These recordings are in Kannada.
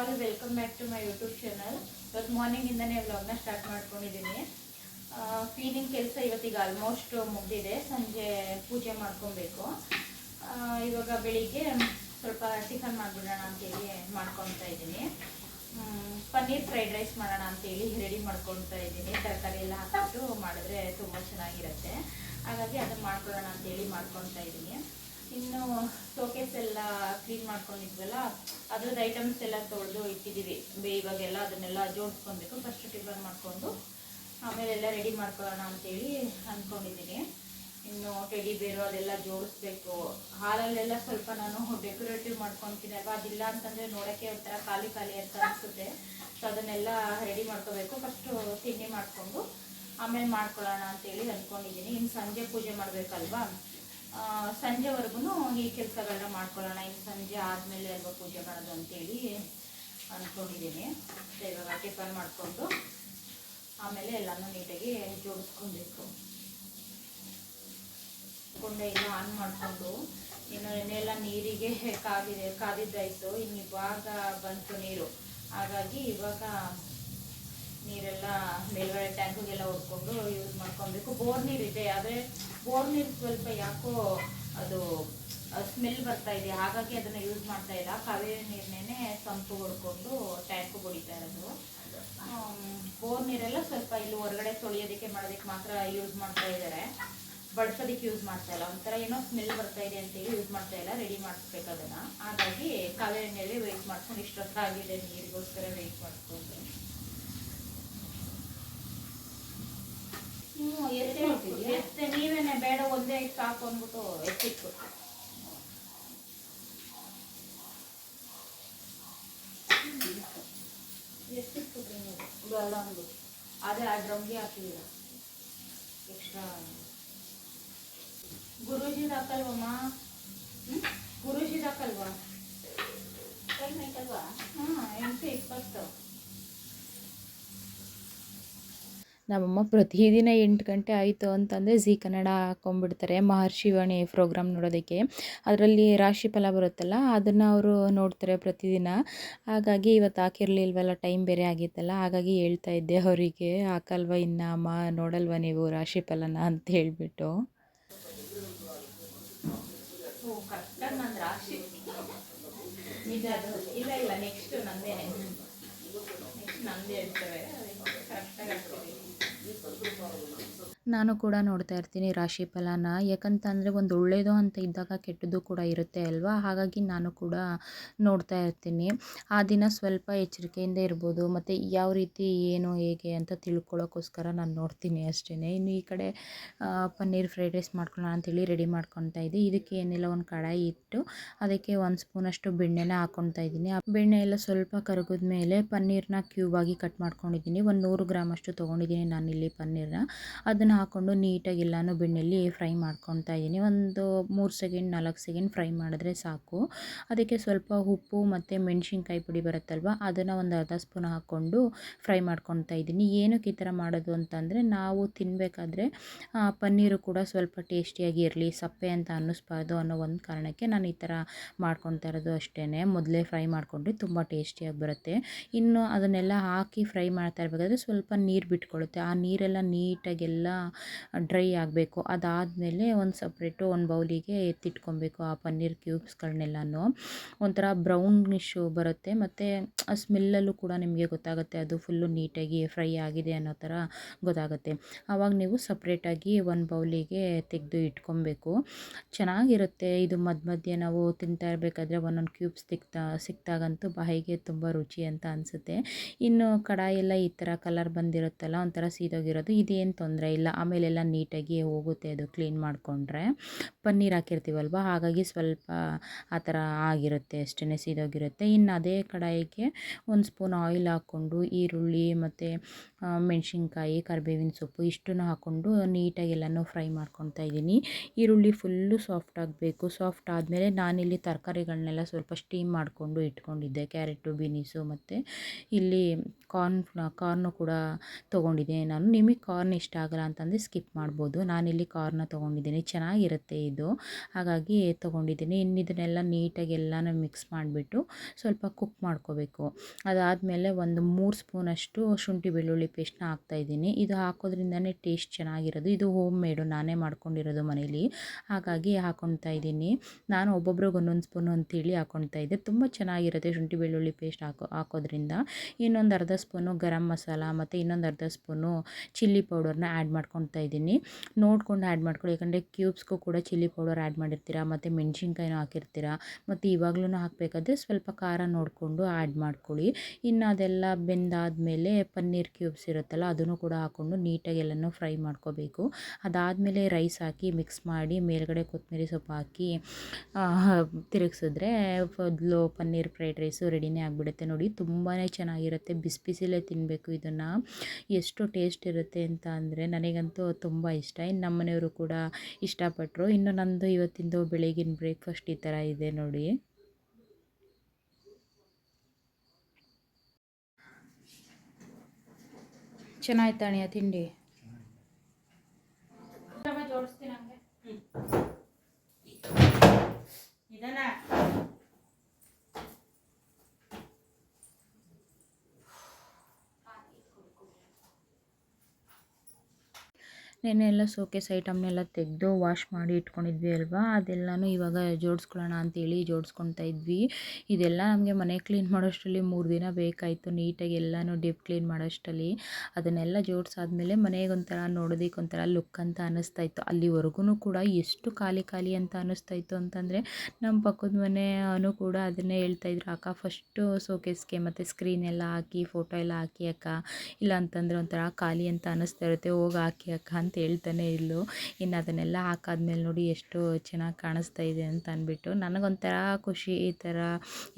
All, welcome back to my YouTube channel. ಇವತ್ತು ಮಾರ್ನಿಂಗಿಂದನೇ ವ್ಲಾಗ್ನ ಸ್ಟಾರ್ಟ್ ಮಾಡ್ಕೊಂಡಿದ್ದೀನಿ. ಕ್ಲೀನಿಂಗ್ ಕೆಲಸ ಇವತ್ತಿಗೆ ಆಲ್ಮೋಸ್ಟ್ ಮುಗಿದಿದೆ. ಸಂಜೆ ಪೂಜೆ ಮಾಡ್ಕೊಬೇಕು. ಇವಾಗ ಬೆಳಿಗ್ಗೆ ಸ್ವಲ್ಪ ಟಿಫನ್ ಮಾಡಿಬಿಡೋಣ ಅಂತೇಳಿ ಮಾಡ್ಕೊತಾ ಇದ್ದೀನಿ. ಪನ್ನೀರ್ ಫ್ರೈಡ್ ರೈಸ್ ಮಾಡೋಣ ಅಂತೇಳಿ ರೆಡಿ ಮಾಡ್ಕೊತಾ ಇದ್ದೀನಿ. ತರಕಾರಿ ಎಲ್ಲ ಹಾಕಿಬಿಟ್ಟು ಮಾಡಿದ್ರೆ ತುಂಬ ಚೆನ್ನಾಗಿರುತ್ತೆ. ಹಾಗಾಗಿ ಅದನ್ನು ಮಾಡ್ಕೊಳ್ಳೋಣ ಅಂತೇಳಿ ಮಾಡ್ಕೊತಾ ಇದ್ದೀನಿ. ಇನ್ನು ಶೋಕೇಸ್ ಎಲ್ಲ ಕ್ಲೀನ್ ಮಾಡ್ಕೊಂಡಿದ್ವಲ್ಲ, ಅದ್ರದ್ದು ಐಟಮ್ಸ್ ಎಲ್ಲ ತೊಳೆದು ಇಟ್ಟಿದ್ದೀವಿ. ಇವಾಗೆಲ್ಲ ಅದನ್ನೆಲ್ಲ ಜೋಡಿಸ್ಕೊಬೇಕು. ಫಸ್ಟ್ ಟಿಫನ್ ಮಾಡಿಕೊಂಡು ಆಮೇಲೆ ಎಲ್ಲ ರೆಡಿ ಮಾಡ್ಕೊಳ್ಳೋಣ ಅಂತೇಳಿ ಅಂದ್ಕೊಂಡಿದ್ದೀನಿ. ಇನ್ನು ಟೆಡಿ ಬೇರು ಅದೆಲ್ಲ ಜೋಡಿಸ್ಬೇಕು. ಹಾಲಲ್ಲೆಲ್ಲ ಸ್ವಲ್ಪ ನಾನು ಡೆಕೋರೇಟಿವ್ ಮಾಡ್ಕೊತೀನಿ ಅಲ್ವಾ, ಅದಿಲ್ಲ ಅಂತಂದರೆ ನೋಡೋಕ್ಕೆ ಒಂಥರ ಖಾಲಿ ಖಾಲಿ ಅಂತ ಅನಿಸುತ್ತೆ. ಸೊ ಅದನ್ನೆಲ್ಲ ರೆಡಿ ಮಾಡ್ಕೋಬೇಕು. ಫಸ್ಟು ತಿಂಡಿ ಮಾಡಿಕೊಂಡು ಆಮೇಲೆ ಮಾಡ್ಕೊಳ್ಳೋಣ ಅಂತೇಳಿ ಅಂದ್ಕೊಂಡಿದ್ದೀನಿ. ಇನ್ನು ಸಂಜೆ ಪೂಜೆ ಮಾಡಬೇಕಲ್ವಾ, ಸಂಜೆವರೆಗೂ ಈ ಕೆಲಸಗಳನ್ನ ಮಾಡ್ಕೊಳ್ಳೋಣ. ಇನ್ನು ಸಂಜೆ ಆದಮೇಲೆ ಅಲ್ವಾ ಪೂಜೆ ಮಾಡೋದು ಅಂತೇಳಿ ಅಂದ್ಕೊಂಡಿದ್ದೀನಿ. ಇವಾಗ ಟಿಫನ್ ಮಾಡಿಕೊಂಡು ಆಮೇಲೆ ಎಲ್ಲನೂ ನೀಟಾಗಿ ಜೋಡಿಸ್ಕೊಬೇಕು. ಕೊಂಡೆ ಎಲ್ಲ ಆನ್ ಮಾಡಿಕೊಂಡು ಇನ್ನು ಎಣ್ಣೆಲ್ಲ ನೀರಿಗೆ ಕಾದಿದ್ದಾಯಿತು. ಇನ್ನು ಇವಾಗ ಬಂತು ನೀರು. ಹಾಗಾಗಿ ಇವಾಗ ನೀರೆಲ್ಲ ಮೇಲ್ಗಡೆ ಟ್ಯಾಂಕಿಗೆಲ್ಲ ಹೊಡ್ಕೊಂಡು ಯೂಸ್ ಮಾಡ್ಕೊಬೇಕು. ಬೋರ್ ನೀರಿದೆ, ಆದರೆ ಬೋರ್ ನೀರು ಸ್ವಲ್ಪ ಯಾಕೋ ಅದು ಸ್ಮೆಲ್ ಬರ್ತಾ ಇದೆ. ಹಾಗಾಗಿ ಅದನ್ನು ಯೂಸ್ ಮಾಡ್ತಾ ಇಲ್ಲ. ಕಾವೇರಿ ನೀರನ್ನೇ ತಂಪು ಹೊಡ್ಕೊಂಡು ಟ್ಯಾಂಕು ಹೊಡಿತಾ ಇರೋದು. ಬೋರ್ ನೀರೆಲ್ಲ ಸ್ವಲ್ಪ ಇಲ್ಲಿ ಹೊರಗಡೆ ತೊಳೆಯೋದಕ್ಕೆ ಮಾಡೋದಕ್ಕೆ ಮಾತ್ರ ಯೂಸ್ ಮಾಡ್ತಾ ಇದ್ದಾರೆ. ಬಡ್ಸೋದಕ್ಕೆ ಯೂಸ್ ಮಾಡ್ತಾ ಇಲ್ಲ. ಒಂಥರ ಏನೋ ಸ್ಮೆಲ್ ಬರ್ತಾ ಇದೆ ಅಂತೇಳಿ ಯೂಸ್ ಮಾಡ್ತಾ ಇಲ್ಲ. ರೆಡಿ ಮಾಡಿಸ್ಬೇಕು ಅದನ್ನು. ಹಾಗಾಗಿ ಕಾವೇರಿ ಎಣ್ಣೆಯಲ್ಲಿ ವೆಯ್ಟ್ ಮಾಡ್ಕೊಂಡು ಇಷ್ಟೊತ್ತ ಆಗಿದೆ ನೀರಿಗೋಸ್ಕರ ವೆಯ್ಟ್ ಮಾಡಿಸ್ಕೊಂಡು ಎತ್ತೆ ನೀವೇನೆ ಬೇಡ ಒಂದೇ ಸಾಕು ಅಂದ್ಬಿಟ್ಟು ಎತ್ತಿಟ್ಟು ಬೇಡ ಅಂದ್ಬಿಟ್ಟು ಅದೇ ಆ ಡ್ರಮ್ಗೆ ಹಾಕಿದ್ದೀರ. ಎಕ್ಸ್ಟ್ರಾ ಗುರೂಜಿದು ಹಾಕಲ್ವಮ್ಮ? ಗುರೂಜಿದು ಹಾಕಲ್ವಾ? ಟೈಮ್ ಆಯ್ತಲ್ವಾ? 8:20. ನಮ್ಮಮ್ಮ ಪ್ರತಿದಿನ 8 ಗಂಟೆ ಆಯಿತು ಅಂತಂದರೆ ಝೀ ಕನ್ನಡ ಹಾಕ್ಕೊಂಡ್ಬಿಡ್ತಾರೆ ಮಹರ್ಷಿವಾಣಿ ಪ್ರೋಗ್ರಾಮ್ ನೋಡೋದಕ್ಕೆ. ಅದರಲ್ಲಿ ರಾಶಿ ಫಲ ಬರುತ್ತಲ್ಲ, ಅದನ್ನು ಅವರು ನೋಡ್ತಾರೆ ಪ್ರತಿದಿನ. ಹಾಗಾಗಿ ಇವತ್ತು ಹಾಕಿರಲಿಲ್ವಲ್ಲ, ಟೈಮ್ ಬೇರೆ ಆಗಿತ್ತಲ್ಲ. ಹಾಗಾಗಿ ಹೇಳ್ತಾ ಇದ್ದೆ ಅವರಿಗೆ, ಹಾಕಲ್ವ ಇನ್ನು ಅಮ್ಮ, ನೋಡಲ್ವ ನೀವು ರಾಶಿ ಫಲನ ಅಂತ ಹೇಳಿಬಿಟ್ಟು. ಕರೆಕ್ಟಾಗಿ ನನ್ನ ರಾಶಿ ನಿಜ. ಇಲ್ಲ ಇಲ್ಲ, ನೆಕ್ಸ್ಟ್ ನಂದೇನೆ. ನೆಕ್ಸ್ಟ್ ನಂದೇ ಹೇಳ್ತೇವೆ. ಕರೆಕ್ಟಾಗಿ ಆಗ್ತದೆ. ನಾನು ಕೂಡ ನೋಡ್ತಾ ಇರ್ತೀನಿ ರಾಶಿ ಫಲನ. ಯಾಕಂತಂದರೆ ಒಂದು ಒಳ್ಳೆಯದು ಅಂತ ಇದ್ದಾಗ ಕೆಟ್ಟದ್ದು ಕೂಡ ಇರುತ್ತೆ ಅಲ್ವಾ. ಹಾಗಾಗಿ ನಾನು ಕೂಡ ನೋಡ್ತಾ ಇರ್ತೀನಿ. ಆ ದಿನ ಸ್ವಲ್ಪ ಎಚ್ಚರಿಕೆಯಿಂದ ಇರ್ಬೋದು, ಮತ್ತು ಯಾವ ರೀತಿ ಏನು ಹೇಗೆ ಅಂತ ತಿಳ್ಕೊಳ್ಳೋಕ್ಕೋಸ್ಕರ ನಾನು ನೋಡ್ತೀನಿ ಅಷ್ಟೇ. ಇನ್ನು ಈ ಕಡೆ ಪನ್ನೀರ್ ಫ್ರೈಡ್ ರೈಸ್ ಮಾಡ್ಕೊಳ್ಳೋಣ ಅಂತೇಳಿ ರೆಡಿ ಮಾಡ್ಕೊತಾ ಇದ್ದೆ. ಇದಕ್ಕೆ ಏನಿಲ್ಲ, ಒಂದು ಕಡಾಯಿ ಇಟ್ಟು ಅದಕ್ಕೆ 1 ಸ್ಪೂನಷ್ಟು ಬೆಣ್ಣೆನ ಹಾಕ್ಕೊತಾ ಇದ್ದೀನಿ. ಆ ಬೆಣ್ಣೆ ಎಲ್ಲ ಸ್ವಲ್ಪ ಕರಗಿದ ಮೇಲೆ ಪನ್ನೀರ್ನ ಕ್ಯೂಬಾಗಿ ಕಟ್ ಮಾಡ್ಕೊಂಡಿದ್ದೀನಿ. ಒಂದು 100 ಗ್ರಾಮಷ್ಟು ತೊಗೊಂಡಿದ್ದೀನಿ ನಾನಿಲ್ಲಿ ಪನ್ನೀರ್ನ. ಅದನ್ನು ಹಾಕ್ಕೊಂಡು ನೀಟಾಗಿ ಎಲ್ಲನೂ ಬೆಣ್ಣೆಯಲ್ಲಿ ಫ್ರೈ ಮಾಡ್ಕೊತಾ ಇದ್ದೀನಿ. ಒಂದು 3 ಸೆಕೆಂಡ್ 4 ಸೆಕೆಂಡ್ ಫ್ರೈ ಮಾಡಿದ್ರೆ ಸಾಕು. ಅದಕ್ಕೆ ಸ್ವಲ್ಪ ಉಪ್ಪು ಮತ್ತು ಮೆಣಸಿನ್ಕಾಯಿ ಪುಡಿ ಬರುತ್ತಲ್ವ, ಅದನ್ನು ಒಂದು ಅರ್ಧ ಸ್ಪೂನ್ ಹಾಕ್ಕೊಂಡು ಫ್ರೈ ಮಾಡ್ಕೊತಾ ಇದ್ದೀನಿ. ಏನಕ್ಕೆ ಈ ಥರ ಮಾಡೋದು ಅಂತಂದರೆ, ನಾವು ತಿನ್ನಬೇಕಾದ್ರೆ ಪನ್ನೀರು ಕೂಡ ಸ್ವಲ್ಪ ಟೇಸ್ಟಿಯಾಗಿ ಇರಲಿ, ಸಪ್ಪೆ ಅಂತ ಅನ್ನಿಸ್ಬಾರ್ದು ಅನ್ನೋ ಒಂದು ಕಾರಣಕ್ಕೆ ನಾನು ಈ ಥರ ಮಾಡ್ಕೊತಾ ಇರೋದು ಅಷ್ಟೇ. ಮೊದಲೇ ಫ್ರೈ ಮಾಡಿಕೊಂಡ್ರೆ ತುಂಬ ಟೇಸ್ಟಿಯಾಗಿ ಬರುತ್ತೆ. ಇನ್ನು ಅದನ್ನೆಲ್ಲ ಹಾಕಿ ಫ್ರೈ ಮಾಡ್ತಾ ಇರಬೇಕಾದ್ರೆ ಸ್ವಲ್ಪ ನೀರು ಬಿಟ್ಕೊಳ್ಳುತ್ತೆ. ಆ ನೀರೆಲ್ಲ ನೀಟಾಗೆಲ್ಲ ಡ್ರೈ ಆಗಬೇಕು. ಅದಾದಮೇಲೆ ಒಂದು ಸಪ್ರೇಟು ಒಂದು ಬೌಲಿಗೆ ಎತ್ತಿಟ್ಕೊಬೇಕು ಆ ಪನ್ನೀರ್ ಕ್ಯೂಬ್ಸ್ಗಳನ್ನೆಲ್ಲನೂ. ಒಂಥರ ಬ್ರೌನಿಶು ಬರುತ್ತೆ, ಮತ್ತು ಆ ಸ್ಮೆಲ್ಲಲ್ಲೂ ಕೂಡ ನಿಮಗೆ ಗೊತ್ತಾಗುತ್ತೆ ಅದು ಫುಲ್ಲು ನೀಟಾಗಿ ಫ್ರೈ ಆಗಿದೆ ಅನ್ನೋ ಥರ ಗೊತ್ತಾಗುತ್ತೆ. ಆವಾಗ ನೀವು ಸಪ್ರೇಟಾಗಿ ಒಂದು ಬೌಲಿಗೆ ತೆಗೆದು ಇಟ್ಕೊಬೇಕು. ಚೆನ್ನಾಗಿರುತ್ತೆ ಇದು. ಮಧ್ಯೆ ನಾವು ತಿಂತಾ ಇರಬೇಕಾದ್ರೆ ಒಂದೊಂದು ಕ್ಯೂಬ್ಸ್ ಸಿಕ್ತಾಗಂತೂ ಬಾಯಿಗೆ ತುಂಬ ರುಚಿ ಅಂತ ಅನಿಸುತ್ತೆ. ಇನ್ನು ಕಡಾಯೆಲ್ಲ ಈ ಥರ ಕಲರ್ ಬಂದಿರುತ್ತಲ್ಲ, ಒಂಥರ ಸೀದೋಗಿರೋದು, ಇದೇನು ತೊಂದರೆ ಇಲ್ಲ. ಆಮೇಲೆಲ್ಲ ನೀಟಾಗಿ ಹೋಗುತ್ತೆ ಅದು ಕ್ಲೀನ್ ಮಾಡಿಕೊಂಡ್ರೆ. ಪನ್ನೀರ್ ಹಾಕಿರ್ತೀವಲ್ವ, ಹಾಗಾಗಿ ಸ್ವಲ್ಪ ಆ ಥರ ಆಗಿರುತ್ತೆ ಅಷ್ಟೇ, ಸೀದೋಗಿರುತ್ತೆ. ಇನ್ನು ಅದೇ ಕಡಾಯಿಗೆ 1 ಸ್ಪೂನ್ ಆಯಿಲ್ ಹಾಕ್ಕೊಂಡು ಈರುಳ್ಳಿ ಮತ್ತು ಮೆಣಸಿನ್ಕಾಯಿ, ಕರಿಬೇವಿನ ಸೊಪ್ಪು ಇಷ್ಟನ್ನು ಹಾಕ್ಕೊಂಡು ನೀಟಾಗಿ ಎಲ್ಲನೂ ಫ್ರೈ ಮಾಡ್ಕೊತಾ ಇದ್ದೀನಿ. ಈರುಳ್ಳಿ ಫುಲ್ಲು ಸಾಫ್ಟ್ ಆಗಬೇಕು. ಸಾಫ್ಟ್ ಆದಮೇಲೆ ನಾನಿಲ್ಲಿ ತರಕಾರಿಗಳನ್ನೆಲ್ಲ ಸ್ವಲ್ಪ ಸ್ಟೀಮ್ ಮಾಡಿಕೊಂಡು ಇಟ್ಕೊಂಡಿದ್ದೆ. ಕ್ಯಾರೆಟು, ಬೀನಿಸು ಮತ್ತು ಇಲ್ಲಿ ಕಾರ್ನು ಕೂಡ ತೊಗೊಂಡಿದ್ದೀನಿ ನಾನು. ನಿಮಗೆ ಕಾರ್ನ್ ಇಷ್ಟ ಆಗಲ್ಲ ಅಂತಂದರೆ ಅಂದರೆ ಸ್ಕಿಪ್ ಮಾಡ್ಬೋದು. ನಾನಿಲ್ಲಿ ಕಾರ್ನ ತೊಗೊಂಡಿದ್ದೀನಿ, ಚೆನ್ನಾಗಿರುತ್ತೆ ಇದು, ಹಾಗಾಗಿ ತೊಗೊಂಡಿದ್ದೀನಿ. ಇನ್ನು ಇದನ್ನೆಲ್ಲ ನೀಟಾಗಿ ಎಲ್ಲನೂ ಮಿಕ್ಸ್ ಮಾಡಿಬಿಟ್ಟು ಸ್ವಲ್ಪ ಕುಕ್ ಮಾಡ್ಕೋಬೇಕು. ಅದಾದಮೇಲೆ ಒಂದು 3 ಸ್ಪೂನಷ್ಟು ಶುಂಠಿ ಬೆಳ್ಳುಳ್ಳಿ ಪೇಸ್ಟ್ನ ಹಾಕ್ತಾಯಿದ್ದೀನಿ. ಇದು ಹಾಕೋದ್ರಿಂದನೇ ಟೇಸ್ಟ್ ಚೆನ್ನಾಗಿರೋದು. ಇದು ಹೋಮ್ ಮೇಡು, ನಾನೇ ಮಾಡ್ಕೊಂಡಿರೋದು ಮನೇಲಿ, ಹಾಗಾಗಿ ಹಾಕ್ಕೊಳ್ತಾ ಇದ್ದೀನಿ. ನಾನು ಒಬ್ಬೊಬ್ರಿಗೆ ಒಂದೊಂದು ಸ್ಪೂನು ಅಂತೇಳಿ ಹಾಕ್ಕೊಳ್ತಾ ಇದ್ದೆ. ತುಂಬ ಚೆನ್ನಾಗಿರುತ್ತೆ ಶುಂಠಿ ಬೆಳ್ಳುಳ್ಳಿ ಪೇಸ್ಟ್ ಹಾಕೋದ್ರಿಂದ. ಇನ್ನೊಂದು ಅರ್ಧ ಸ್ಪೂನು ಗರಂ ಮಸಾಲ ಮತ್ತು ಇನ್ನೊಂದು ಅರ್ಧ ಸ್ಪೂನು ಚಿಲ್ಲಿ ಪೌಡರ್ನ ಆ್ಯಡ್ ಮಾಡ್ಕೊಳ್ತಾ ಇದ್ದೀನಿ. ನೋಡ್ಕೊಂಡು ಆ್ಯಡ್ ಮಾಡ್ಕೊಳ್ಳಿ, ಯಾಕಂದರೆ ಕ್ಯೂಬ್ಸ್ಗೂ ಕೂಡ ಚಿಲ್ಲಿ ಪೌಡರ್ ಆ್ಯಡ್ ಮಾಡಿರ್ತೀರ ಮತ್ತು ಮೆಣಸಿನ್ಕಾಯಿನೂ ಹಾಕಿರ್ತೀರ, ಮತ್ತು ಇವಾಗಲೂ ಹಾಕಬೇಕಾದ್ರೆ ಸ್ವಲ್ಪ ಖಾರ ನೋಡಿಕೊಂಡು ಆ್ಯಡ್ ಮಾಡ್ಕೊಳ್ಳಿ. ಇನ್ನು ಅದೆಲ್ಲ ಬೆಂದಾದಮೇಲೆ ಪನ್ನೀರ್ ಕ್ಯೂಬ್ಸ್ ಇರುತ್ತಲ್ಲ ಅದನ್ನು ಕೂಡ ಹಾಕ್ಕೊಂಡು ನೀಟಾಗಿ ಎಲ್ಲನೂ ಫ್ರೈ ಮಾಡ್ಕೋಬೇಕು. ಅದಾದಮೇಲೆ ರೈಸ್ ಹಾಕಿ ಮಿಕ್ಸ್ ಮಾಡಿ ಮೇಲ್ಗಡೆ ಕೊತ್ತಂಬರಿ ಸೊಪ್ಪು ಹಾಕಿ ತಿರುಗಿಸಿದ್ರೆ ಫುಲ್ಲು ಪನ್ನೀರ್ ಫ್ರೈಡ್ ರೈಸು ರೆಡಿನೇ ಆಗಿಬಿಡುತ್ತೆ. ನೋಡಿ ತುಂಬಾ ಚೆನ್ನಾಗಿರುತ್ತೆ, ಬಿಸಿ ಬಿಸಿಲೇ ತಿನ್ನಬೇಕು ಇದನ್ನು. ಎಷ್ಟು ಟೇಸ್ಟ್ ಇರುತ್ತೆ ಅಂತ ಅಂದರೆ ನನಗಂತೂ ತುಂಬ ಇಷ್ಟ. ಇನ್ನು ನಮ್ಮನೆಯವರು ಕೂಡ ಇಷ್ಟಪಟ್ಟರು. ಇನ್ನು ನಂದು ಇವತ್ತಿಂದು ಬೆಳಗಿನ ಬ್ರೇಕ್ಫಾಸ್ಟ್ ಈ ಥರ ಇದೆ ನೋಡಿ. ಚೆನ್ನಾಯ್ತು ಅಣ್ಣ ತಿಂಡಿ. ಜೋಡಿಸ್ತೀನಿ ಹಂಗೆ ಇದನ್ನ ನೆನ್ನೆ ಎಲ್ಲ ಸೋಕೇಸ್ ಐಟಮ್ನೆಲ್ಲ ತೆಗೆದು ವಾಶ್ ಮಾಡಿ ಇಟ್ಕೊಂಡಿದ್ವಿ ಅಲ್ವಾ, ಅದೆಲ್ಲನೂ ಇವಾಗ ಜೋಡಿಸ್ಕೊಳ್ಳೋಣ ಅಂತೇಳಿ ಜೋಡಿಸ್ಕೊಳ್ತಾ ಇದ್ವಿ. ಇದೆಲ್ಲ ನಮಗೆ ಮನೆ ಕ್ಲೀನ್ ಮಾಡೋಷ್ಟರಲ್ಲಿ 3 ದಿನ ಬೇಕಾಯಿತು, ನೀಟಾಗಿ ಎಲ್ಲನೂ ಡೀಪ್ ಕ್ಲೀನ್ ಮಾಡೋಷ್ಟರಲ್ಲಿ. ಅದನ್ನೆಲ್ಲ ಜೋಡಿಸಾದ್ಮೇಲೆ ಮನೆಗೊಂಥರ ನೋಡೋದಕ್ಕೊಂಥರ ಲುಕ್ ಅಂತ ಅನ್ನಿಸ್ತಾಯಿತ್ತು. ಅಲ್ಲಿವರೆಗೂ ಕೂಡ ಎಷ್ಟು ಖಾಲಿ ಖಾಲಿ ಅಂತ ಅನ್ನಿಸ್ತಾಯಿತ್ತು ಅಂತಂದರೆ, ನಮ್ಮ ಪಕ್ಕದ ಮನೆಯೂ ಕೂಡ ಅದನ್ನೇ ಹೇಳ್ತಾಯಿದ್ರು, ಅಕ್ಕ ಫಸ್ಟು ಸೋಕೇಸ್ಗೆ ಮತ್ತು ಸ್ಕ್ರೀನ್ ಎಲ್ಲ ಹಾಕಿ ಫೋಟೋ ಎಲ್ಲ ಹಾಕಿ ಅಕ್ಕ, ಇಲ್ಲ ಅಂತಂದರೆ ಒಂಥರ ಖಾಲಿ ಅಂತ ಅನ್ನಿಸ್ತಾ ಇರುತ್ತೆ, ಹೋಗಿ ಹಾಕಿ ಅಕ್ಕ ಅಂತ ಹೇಳ್ತಾನೆ ಇಲ್ಲು. ಇನ್ನು ಅದನ್ನೆಲ್ಲ ಹಾಕಾದ್ಮೇಲೆ ನೋಡಿ ಎಷ್ಟು ಚೆನ್ನಾಗಿ ಕಾಣಿಸ್ತಾ ಇದೆ ಅಂತ ಅಂದ್ಬಿಟ್ಟು ನನಗೊಂಥರ ಖುಷಿ. ಈ ಥರ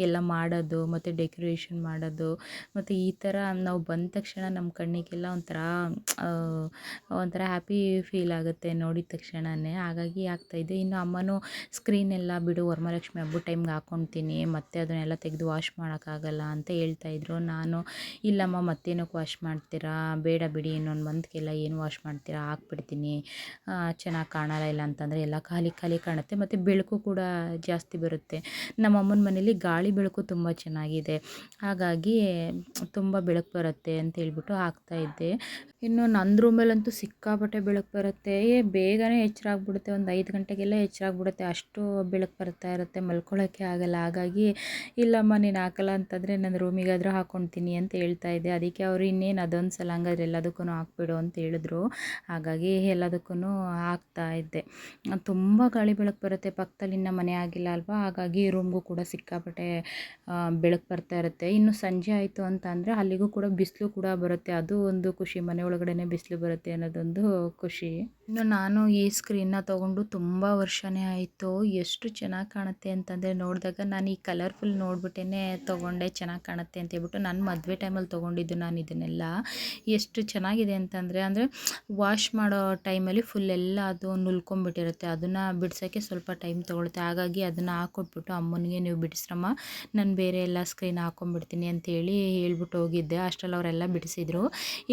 ಎಲ್ಲ ಮಾಡೋದು ಮತ್ತು ಡೆಕೋರೇಷನ್ ಮಾಡೋದು, ಮತ್ತು ಈ ಥರ ನಾವು ಬಂದ ತಕ್ಷಣ ನಮ್ಮ ಕಣ್ಣಿಗೆಲ್ಲ ಒಂಥರ ಹ್ಯಾಪಿ ಫೀಲ್ ಆಗುತ್ತೆ ನೋಡಿದ ತಕ್ಷಣವೇ, ಹಾಗಾಗಿ ಆಗ್ತಾಯಿದೆ. ಇನ್ನು ಅಮ್ಮನೂ ಸ್ಕ್ರೀನೆಲ್ಲ ಬಿಡು ವರಮಹಾಲಕ್ಷ್ಮಿ ಹಬ್ಬದ ಟೈಮ್ಗೆ ಹಾಕ್ಕೊಳ್ತೀನಿ, ಮತ್ತೆ ಅದನ್ನೆಲ್ಲ ತೆಗೆದು ವಾಶ್ ಮಾಡೋಕ್ಕಾಗಲ್ಲ ಅಂತ ಹೇಳ್ತಾಯಿದ್ರು. ನಾನು ಇಲ್ಲಮ್ಮ ಮತ್ತೇನಕ್ಕೆ ವಾಶ್ ಮಾಡ್ತೀರಾ, ಬೇಡ ಬಿಡಿ ಇನ್ನೊಂದು ಮಂತ್ಗೆಲ್ಲ ಏನು ವಾಶ್ ಮಾಡ್ತೀರಾ, ಹಾಕ್ಬಿಡ್ತೀನಿ, ಚೆನ್ನಾಗಿ ಕಾಣಲ್ಲ, ಇಲ್ಲ ಅಂತಂದರೆ ಎಲ್ಲ ಖಾಲಿ ಖಾಲಿ ಕಾಣುತ್ತೆ, ಮತ್ತು ಬೆಳಕು ಕೂಡ ಜಾಸ್ತಿ ಬರುತ್ತೆ. ನಮ್ಮ ಅಮ್ಮನ ಮನೇಲಿ ಗಾಳಿ ಬೆಳಕು ತುಂಬ ಚೆನ್ನಾಗಿದೆ, ಹಾಗಾಗಿ ತುಂಬ ಬೆಳಕು ಬರುತ್ತೆ ಅಂತ ಹೇಳ್ಬಿಟ್ಟು ಹಾಕ್ತಾಯಿದ್ದೆ. ಇನ್ನು ನನ್ನ ರೂಮಲ್ಲಂತೂ ಸಿಕ್ಕಾಪಟ್ಟೆ ಬೆಳಕು ಬರುತ್ತೆ, ಬೇಗನೆ ಎಚ್ಚರ ಆಗ್ಬಿಡುತ್ತೆ, ಒಂದು 5 ಗಂಟೆಗೆಲ್ಲ ಎಚ್ಚರ ಆಗ್ಬಿಡುತ್ತೆ, ಅಷ್ಟು ಬೆಳಕು ಬರ್ತಾ ಇರುತ್ತೆ, ಮಲ್ಕೊಳ್ಳೋಕ್ಕೆ ಆಗಲ್ಲ. ಹಾಗಾಗಿ ಇಲ್ಲಮ್ಮ ನೀನು ಹಾಕಲ್ಲ ಅಂತಂದರೆ ನನ್ನ ರೂಮಿಗಾದರೂ ಹಾಕ್ಕೊಳ್ತೀನಿ ಅಂತ ಹೇಳ್ತಾಯಿದ್ದೆ. ಅದಕ್ಕೆ ಅವರು ಇನ್ನೇನು ಅದೊಂದು ಸಲ ಹಂಗಾದ್ರೆ ಎಲ್ಲದಕ್ಕೂ ಹಾಕ್ಬಿಡು ಅಂತ ಹೇಳಿದ್ರು, ಹಾಗಾಗಿ ಎಲ್ಲದಕ್ಕೂ ಹಾಕ್ತಾ ಇದ್ದೆ. ತುಂಬ ಗಾಳಿ ಬೆಳಕು ಬರುತ್ತೆ, ಪಕ್ಕದಲ್ಲಿ ಇನ್ನು ಮನೆ ಆಗಿಲ್ಲ ಅಲ್ವಾ, ಹಾಗಾಗಿ ರೂಮ್ಗೂ ಕೂಡ ಸಿಕ್ಕಾಪಟ್ಟೆ ಬೆಳಕು ಬರ್ತಾ ಇರುತ್ತೆ. ಇನ್ನು ಸಂಜೆ ಆಯಿತು ಅಂತ ಅಂದರೆ ಅಲ್ಲಿಗೂ ಕೂಡ ಬಿಸಿಲು ಕೂಡ ಬರುತ್ತೆ, ಅದು ಒಂದು ಖುಷಿ, ಮನೆ ಒಳಗಡೆ ಬಿಸಿಲು ಬರುತ್ತೆ ಅನ್ನೋದೊಂದು ಖುಷಿ. ಇನ್ನು ನಾನು ಈ ಸ್ಕ್ರೀನ್ನ ತೊಗೊಂಡು ತುಂಬ ವರ್ಷನೇ ಆಯಿತು. ಎಷ್ಟು ಚೆನ್ನಾಗಿ ಕಾಣುತ್ತೆ ಅಂತಂದರೆ, ನೋಡಿದಾಗ ನಾನು ಈ ಕಲರ್ಫುಲ್ ನೋಡ್ಬಿಟ್ಟೇ ತೊಗೊಂಡೆ, ಚೆನ್ನಾಗಿ ಕಾಣುತ್ತೆ ಅಂತ ಹೇಳ್ಬಿಟ್ಟು. ನನ್ನ ಮದುವೆ ಟೈಮಲ್ಲಿ ತೊಗೊಂಡಿದ್ದು ನಾನು ಇದನ್ನೆಲ್ಲ. ಎಷ್ಟು ಚೆನ್ನಾಗಿದೆ ಅಂತಂದರೆ ವಾಶ್ ಮಾಡೋ ಟೈಮಲ್ಲಿ ಫುಲ್ಲೆಲ್ಲ ಅದು ನುಲ್ಕೊಂಬಿಟ್ಟಿರುತ್ತೆ, ಅದನ್ನು ಬಿಡ್ಸೋಕ್ಕೆ ಸ್ವಲ್ಪ ಟೈಮ್ ತೊಗೊಳುತ್ತೆ. ಹಾಗಾಗಿ ಅದನ್ನು ಹಾಕ್ಕೊಟ್ಬಿಟ್ಟು ಅಮ್ಮನಿಗೆ ನೀವು ಬಿಡಿಸ್ರಮ್ಮ, ನಾನು ಬೇರೆ ಎಲ್ಲ ಸ್ಕ್ರೀನ್ ಹಾಕ್ಕೊಂಬಿಡ್ತೀನಿ ಅಂತೇಳಿ ಹೇಳ್ಬಿಟ್ಟು ಹೋಗಿದ್ದೆ. ಅಷ್ಟರಲ್ಲಿ ಅವರೆಲ್ಲ ಬಿಡಿಸಿದ್ರು.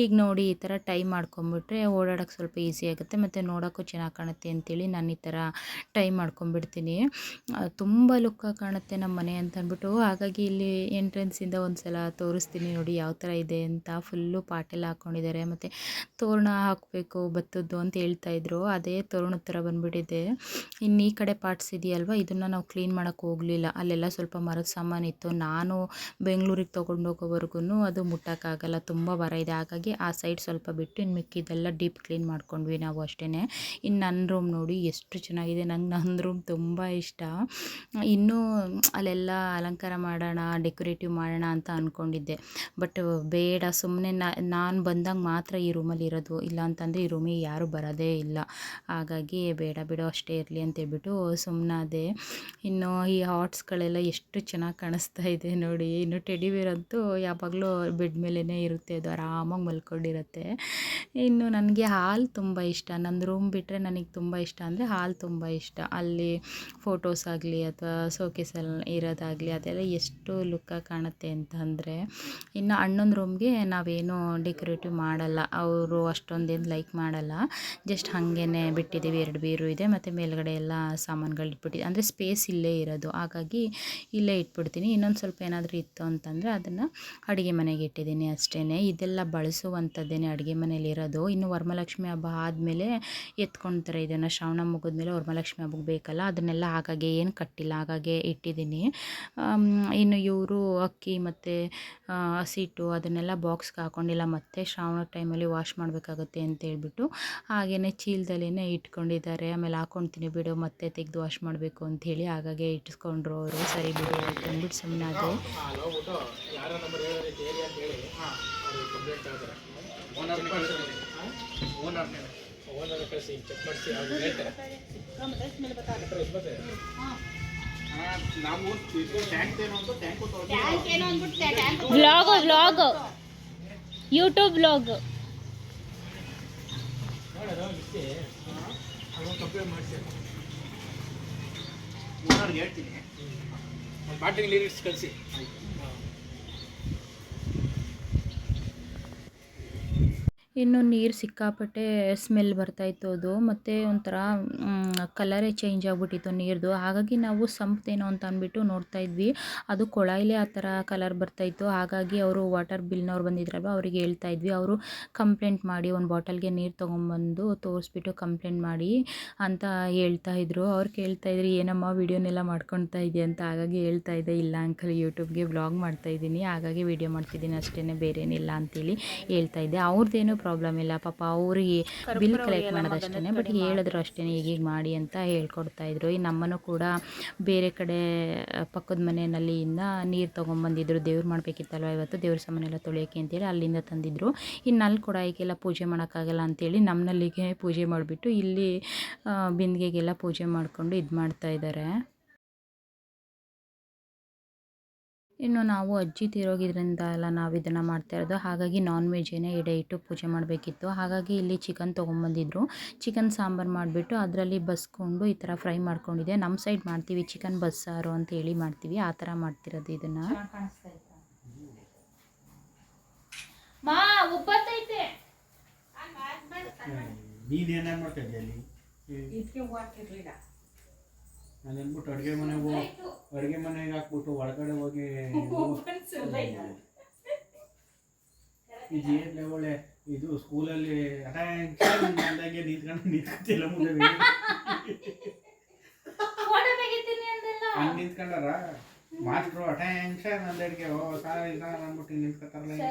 ಈಗ ನೋಡಿ ಈ ಥರ ಟೈ ಮಾಡ್ಕೊಂಬಿಟ್ರೆ ಓಡಾಡೋಕ್ಕೆ ಸ್ವಲ್ಪ ಈಸಿ ಆಗುತ್ತೆ, ಮತ್ತು ನೋಡೋಕ್ಕೂ ಚೆನ್ನಾಗಿ ಕಾಣುತ್ತೆ ಅಂತೇಳಿ ನಾನು ಈ ಥರ ಟೈ ಮಾಡ್ಕೊಂಬಿಡ್ತೀನಿ. ತುಂಬ ಲುಕ್ಕಾಗಿ ಕಾಣುತ್ತೆ ನಮ್ಮ ಮನೆ ಅಂತ ಅಂದ್ಬಿಟ್ಟು, ಹಾಗಾಗಿ ಇಲ್ಲಿ ಎಂಟ್ರೆನ್ಸಿಂದ ಒಂದು ಸಲ ತೋರಿಸ್ತೀನಿ ನೋಡಿ ಯಾವ ಥರ ಇದೆ ಅಂತ. ಫುಲ್ಲು ಪಾಟೆಲ್ಲ ಹಾಕ್ಕೊಂಡಿದ್ದಾರೆ, ಮತ್ತು ತೋರಣ ಹಾಕಬೇಕು ಭತ್ತದ್ದು ಅಂತ ಹೇಳ್ತಾಯಿದ್ರು, ಅದೇ ತೋರಣದ ಥರ ಬಂದುಬಿಟ್ಟಿದೆ. ಇನ್ನು ಈ ಕಡೆ ಪಾರ್ಟ್ಸ್ ಇದೆಯಲ್ವ, ಇದನ್ನು ನಾವು ಕ್ಲೀನ್ ಮಾಡೋಕ್ಕೆ ಹೋಗಲಿಲ್ಲ, ಅಲ್ಲೆಲ್ಲ ಸ್ವಲ್ಪ ಮರದ ಸಾಮಾನಿತ್ತು. ನಾನು ಬೆಂಗಳೂರಿಗೆ ತೊಗೊಂಡೋಗೋವರೆಗೂ ಅದು ಮುಟ್ಟೋಕ್ಕಾಗಲ್ಲ, ತುಂಬ ಭಾರ ಇದೆ, ಹಾಗಾಗಿ ಆ ಸೈಡ್ ಸ್ವಲ್ಪ ಬಿಟ್ಟು ಇನ್ನು ಮಿಕ್ಕಿದೆಲ್ಲ ಡೀಪ್ ಕ್ಲೀನ್ ಮಾಡ್ಕೊಂಡ್ವಿ ನಾವು ಅಷ್ಟೇ. ಇನ್ನು ನನ್ನ ರೂಮ್ ನೋಡಿ ಎಷ್ಟು ಚೆನ್ನಾಗಿದೆ, ನಂಗೆ ನನ್ನ ರೂಮ್ ತುಂಬ ಇಷ್ಟ. ಇನ್ನೂ ಅಲ್ಲೆಲ್ಲ ಅಲಂಕಾರ ಮಾಡೋಣ, ಡೆಕೋರೇಟಿವ್ ಮಾಡೋಣ ಅಂತ ಅಂದ್ಕೊಂಡಿದ್ದೆ, ಬಟ್ ಬೇಡ, ಸುಮ್ಮನೆ ನಾನು ಬಂದಾಗ ಮಾತ್ರ ಈ ರೂಮಲ್ಲಿ ಇರೋದು, ಇಲ್ಲ ಅಂತಂದರೆ ಈ ರೂಮಿಗೆ ಯಾರೂ ಬರೋದೇ ಇಲ್ಲ, ಹಾಗಾಗಿ ಬೇಡ ಬಿಡು ಅಷ್ಟೇ ಇರಲಿ ಅಂತೇಳ್ಬಿಟ್ಟು ಸುಮ್ಮನಾದೆ. ಇನ್ನು ಈ ಹಾಟ್ಸ್ಗಳೆಲ್ಲ ಎಷ್ಟು ಚೆನ್ನಾಗಿ ಕಾಣಿಸ್ತಾ ಇದೆ ನೋಡಿ. ಇನ್ನು ಟೆಡಿಬೇರ್ ಅಂತೂ ಯಾವಾಗಲೂ ಬೆಡ್ ಮೇಲೇ ಇರುತ್ತೆ, ಅದು ಆರಾಮಾಗಿ ಮಲ್ಕೊಂಡಿರುತ್ತೆ. ಇನ್ನು ನನಗೆ ಹಾಲ್ ತುಂಬ ಇಷ್ಟ, ನನ್ನ ರೂಮ್ ಬಿಟ್ಟರೆ ನನಗೆ ತುಂಬ ಇಷ್ಟ ಅಂದರೆ ಹಾಲ್ ತುಂಬ ಇಷ್ಟ. ಅಲ್ಲಿ ಫೋಟೋಸ್ ಆಗಲಿ ಅಥವಾ ಸೋಕೇಸಲ್ಲಿ ಇರೋದಾಗಲಿ ಅದೆಲ್ಲ ಎಷ್ಟು ಲುಕ್ಕಾಗಿ ಕಾಣುತ್ತೆ ಅಂತ ಇನ್ನು ಅಣ್ಣನ ರೂಮ್ಗೆ ನಾವೇನು ಡೆಕೋರೇಟಿವ್ ಮಾಡಲ್ಲ, ಅವರು ಅಷ್ಟೊಂದೇನು ಲೈಕ್ ಮಾಡಲ್ಲ. ಜಸ್ಟ್ ಹಾಗೇ ಬಿಟ್ಟಿದ್ದೀವಿ. 2 ಬೀರು ಇದೆ ಮತ್ತು ಮೇಲ್ಗಡೆ ಎಲ್ಲ ಸಾಮಾನುಗಳು ಇಟ್ಬಿಟ್ಟಿದ್ದೆ. ಅಂದರೆ ಸ್ಪೇಸ್ ಇಲ್ಲೇ ಇರೋದು, ಹಾಗಾಗಿ ಇಲ್ಲೇ ಇಟ್ಬಿಡ್ತೀನಿ. ಇನ್ನೊಂದು ಸ್ವಲ್ಪ ಏನಾದರೂ ಇತ್ತು ಅಂತಂದರೆ ಅದನ್ನು ಅಡುಗೆ ಮನೆಗೆ ಇಟ್ಟಿದ್ದೀನಿ ಅಷ್ಟೇ. ಇದೆಲ್ಲ ಬಳಸುವಂಥದ್ದೇನೆ ಅಡುಗೆ ಮನೇಲಿರೋದು. ಇನ್ನು ವರಮಹಾಲಕ್ಷ್ಮಿ ಹಬ್ಬ ಆದಮೇಲೆ ಎತ್ಕೊಳ್ತಾರೆ ಇದನ್ನು. ಶ್ರಾವಣ ಮುಗಿದ್ಮೇಲೆ ವರಮಹಾಲಕ್ಷ್ಮಿ ಹಬ್ಬಕ್ಕೆ ಬೇಕಲ್ಲ, ಅದನ್ನೆಲ್ಲ ಹಾಗಾಗಿ ಏನು ಕಟ್ಟಿಲ್ಲ, ಹಾಗಾಗಿ ಇಟ್ಟಿದ್ದೀನಿ. ಇನ್ನು ಇವರು ಅಕ್ಕಿ ಮತ್ತು ಹಸಿಟ್ಟು ಅದನ್ನೆಲ್ಲ ಬಾಕ್ಸ್ಗೆ ಹಾಕ್ಕೊಂಡಿಲ್ಲ, ಮತ್ತೆ ಶ್ರಾವಣ ಟೈಮಲ್ಲಿ ವಾಶ್ ಮಾಡಬೇಕಾಗುತ್ತೆ ಅಂತ ಹೇಳ್ಬಿಟ್ಟು ಹಾಗೆಯೇ ಚೀಲದಲ್ಲೇ ಇಟ್ಕೊಂಡಿದ್ದಾರೆ. ಆಮೇಲೆ ಹಾಕ್ಕೊಳ್ತೀನಿ ಬಿಡು, ಮತ್ತೆ ತೆಗೆದು ವಾಶ್ ಮಾಡಬೇಕು ಅಂಥೇಳಿ ಹಾಗಾಗಿ ಇಟ್ಸ್ಕೊಂಡ್ರು ಅವರು. ಸರಿ ಬಿಡು ಆಯ್ತು ಅಂದ್ಬಿಟ್ಟು ಸುಮ್ಮನೆ ಅದೇ. ವ್ಲಾಗ್ ಯೂಟ್ಯೂಬ್ ವ್ಲಾಗ್ ಹೇಳ್ತೀನಿ. ಬಾಟಿಗೆ ನೀರು ಕಳಿಸಿ. ಇನ್ನು ನೀರು ಸಿಕ್ಕಾಪಟ್ಟೆ ಸ್ಮೆಲ್ ಬರ್ತಾಯಿತ್ತು ಅದು, ಮತ್ತು ಒಂಥರ ಕಲರೇ ಚೇಂಜ್ ಆಗಿಬಿಟ್ಟಿತ್ತು ನೀರ್ದು. ಹಾಗಾಗಿ ನಾವು ಸಂಪ್ತೇನೋ ಅಂತ ಅಂದ್ಬಿಟ್ಟು ನೋಡ್ತಾ ಇದ್ವಿ, ಅದು ಕೊಳಾಯಿಲೆ ಆ ಥರ ಕಲರ್ ಬರ್ತಾಯಿತ್ತು. ಹಾಗಾಗಿ ಅವರು ವಾಟರ್ ಬಿಲ್ನವ್ರು ಬಂದಿದ್ರಲ್ವ, ಅವ್ರಿಗೆ ಹೇಳ್ತಾ ಇದ್ವಿ. ಅವರು ಕಂಪ್ಲೇಂಟ್ ಮಾಡಿ ಒಂದು ಬಾಟಲ್ಗೆ ನೀರು ತೊಗೊಂಬಂದು ತೋರಿಸ್ಬಿಟ್ಟು ಕಂಪ್ಲೇಂಟ್ ಮಾಡಿ ಅಂತ ಹೇಳ್ತಾ ಇದ್ರು. ಅವ್ರು ಕೇಳ್ತಾ ಇದ್ರು ಏನಮ್ಮ ವೀಡಿಯೋನೆಲ್ಲ ಮಾಡ್ಕೊಳ್ತಾ ಇದೆಯಾ ಅಂತ. ಹಾಗಾಗಿ ಹೇಳ್ತಾ ಇದ್ದೆ, ಇಲ್ಲ ಅಂಕಲ್ ಯೂಟ್ಯೂಬ್ಗೆ ವ್ಲಾಗ್ ಮಾಡ್ತಾಯಿದ್ದೀನಿ, ಹಾಗಾಗಿ ವೀಡಿಯೋ ಮಾಡ್ತಿದ್ದೀನಿ ಅಷ್ಟೇ, ಬೇರೇನಿಲ್ಲ ಅಂತೇಳಿ ಹೇಳ್ತಾ ಇದ್ದೆ. ಅವ್ರದ್ದೇನು ಪ್ರಾಬ್ಲಮ್ ಇಲ್ಲ ಪಾಪ, ಅವ್ರಿಗೆ ಬಿಲ್ ಕಲೆಕ್ಟ್ ಮಾಡೋದಷ್ಟೇ. ಬಟ್ ಹೇಳಿದ್ರು ಅಷ್ಟೇ ಹೀಗೀಗೆ ಮಾಡಿ ಅಂತ ಹೇಳ್ಕೊಡ್ತಾಯಿದ್ರು. ಈ ನಮ್ಮನ್ನು ಕೂಡ ಬೇರೆ ಕಡೆ ಪಕ್ಕದ ಮನೆಯಲ್ಲಿಂದ ನೀರು ತೊಗೊಂಬಂದಿದ್ರು. ದೇವ್ರು ಮಾಡಬೇಕಿತ್ತಲ್ವ ಇವತ್ತು, ದೇವ್ರ ಸಾಮಾನೆಲ್ಲ ತೊಳೆಯೋಕ್ಕೆ ಅಂತೇಳಿ ಅಲ್ಲಿಂದ ತಂದಿದ್ರು. ಇನ್ನು ಅಲ್ಲಿ ಕೊಡಾಯಿಗೆಲ್ಲ ಪೂಜೆ ಮಾಡೋಕ್ಕಾಗಲ್ಲ ಅಂತೇಳಿ ನಮ್ಮನಲ್ಲಿಗೆ ಪೂಜೆ ಮಾಡಿಬಿಟ್ಟು ಇಲ್ಲಿ ಬಿಂದಿಗೆಗೆಲ್ಲ ಪೂಜೆ ಮಾಡಿಕೊಂಡು ಇದು ಮಾಡ್ತಾಯಿದ್ದಾರೆ. ಇನ್ನು ನಾವು ಅಜ್ಜಿ ತೀರೋಗಿದ್ರಿಂದ ಎಲ್ಲ ನಾವು ಇದನ್ನು ಮಾಡ್ತಾಯಿರೋದು, ಹಾಗಾಗಿ ನಾನ್ ವೆಜ್ಜೇನೆ ಎಡೆ ಇಟ್ಟು ಪೂಜೆ ಮಾಡಬೇಕಿತ್ತು. ಹಾಗಾಗಿ ಇಲ್ಲಿ ಚಿಕನ್ ತೊಗೊಂಬಂದಿದ್ರು. ಚಿಕನ್ ಸಾಂಬಾರು ಮಾಡಿಬಿಟ್ಟು ಅದರಲ್ಲಿ ಬಸ್ಕೊಂಡು ಈ ಥರ ಫ್ರೈ ಮಾಡ್ಕೊಂಡಿದ್ದೆ. ನಮ್ಮ ಸೈಡ್ ಮಾಡ್ತೀವಿ ಚಿಕನ್ ಬಸ್ಸಾರು ಅಂತೇಳಿ ಮಾಡ್ತೀವಿ, ಆ ಥರ ಮಾಡ್ತಿರೋದು ಇದನ್ನು. ನಾನು ಅಂದ್ಬಿಟ್ಟು ಅಡುಗೆ ಮನೆಗೆ ಹಾಕ್ಬಿಟ್ಟು ಒಳಗಡೆ ಹೋಗಿ ಇದು ಒಳ್ಳೆ ಇದು ಸ್ಕೂಲಲ್ಲಿ ಅಂದಾಗೆ ನಿಂತ್ಕೊಂತಿಲ್ಲ ಮುಂದೆ ಹಂಗೆ ನಿಂತ್ಕೊಂಡಾರ ಮಾಸ್ಟ್ರು ಅಟೆನ್ಷನ್ ಅಂದಡಿಗೆ ಅಂದ್ಬಿಟ್ಟು ನಿಂತ್ಕೊತಾರಲ್ಲ.